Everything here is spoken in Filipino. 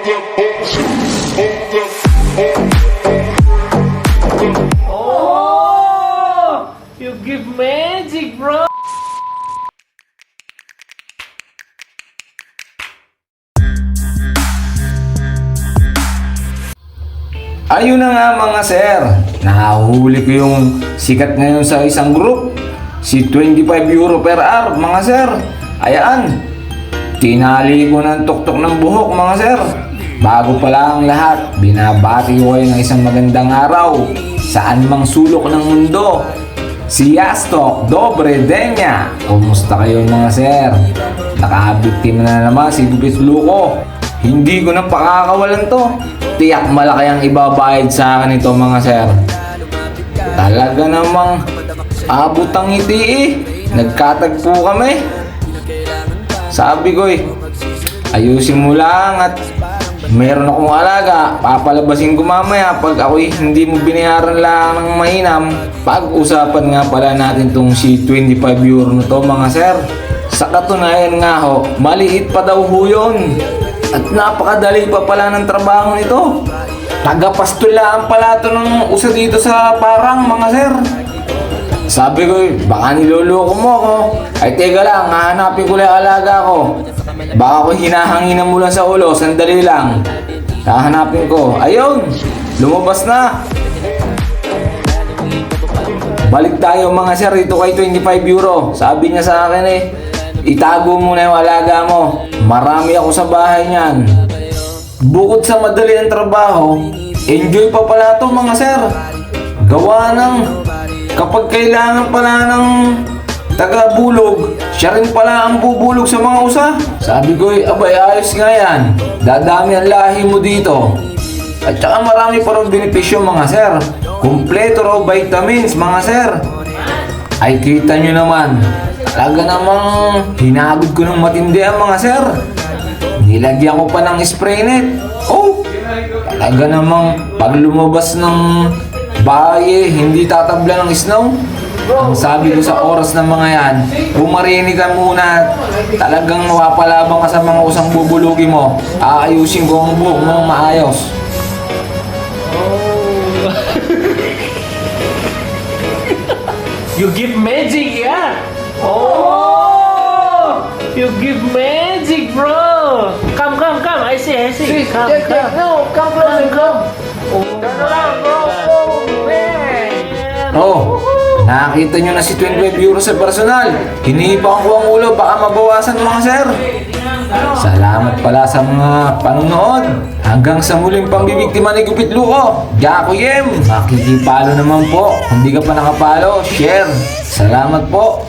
Oh, you give magic, bro. Ayun na nga mga sir, nahuli ko yung sikat ngayon sa isang group, si 25 euro per hour mga sir. Ayan, tinali ko ng tuktok ng buhok mga sir. Bago pala ang lahat, binabati ko kayo ng isang magandang araw saan mang sulok ng mundo. Si Yastok, Dobre Denya. Kumusta kayo mga sir? Nakabiktima na naman si Gupit Luko. Hindi ko na pakakawalan to. Tiyak malaki ang ibabayad sa akin ito mga sir. Talaga namang abot ang ngiti eh. Nagkatagpo kami. Sabi ko ayusin mo lang at meron akong alaga. Papalabasin ko mamaya pag ako'y hindi mo binayaran lang ng mainam. Pag-usapan nga pala natin tong si 25 euro na to mga sir. Sa katunayan nga ho, maliit pa daw ho yun. At napakadali pa pala ng trabaho nito. Tagapastulaan pala ito ng usa dito sa parang mga sir. Sabi ko baka niloloko mo ako. Ay teka lang, hahanapin ko lang alaga ko. Baka ko hinahanginan mo lang sa ulo, sandali lang. Hahanapin ko. Ayun, lumabas na. Balik tayo mga sir dito kay 25 euro. Sabi niya sa akin itago mo na yung alaga mo. Marami ako sa bahay niyan. Bukod sa madali ang trabaho, enjoy pa pala to mga sir. Gawa ng kapag kailangan pala ng taga-bulog, siya rin pala ang bubulog sa mga usa. Sabi ko abay ayos nga yan. Dadami ang lahi mo dito. At saka marami pa rin benepisyo mga sir. Kompleto raw vitamins mga sir. Ay kita nyo naman, talaga namang hinagod ko ng matindi ang mga sir. Nilagyan ko pa ng spray net. Oh, talaga namang pag lumabas ng bahay hindi tatabla ng snow. Ang sabi ko sa oras ng mga yan, bumarinig ka muna. Talagang mapapalabang ka sa mga usang bubulugi mo. Aayusin ko ang buhok mo maayos. You give magic, yeah. Oh, you give magic, bro. Come. I see. Come. No, come close, come. Oh, nakita nyo na si 25 euro sa personal. Hinihipan ko ang ulo, baka mabawasan mga sir. Salamat pala sa mga panonood. Hanggang sa muling pambibiktima ni Gupit Luko, Jaco Yem. Makikipalo naman po. Kung di ka pa nakapalo, share. Salamat po.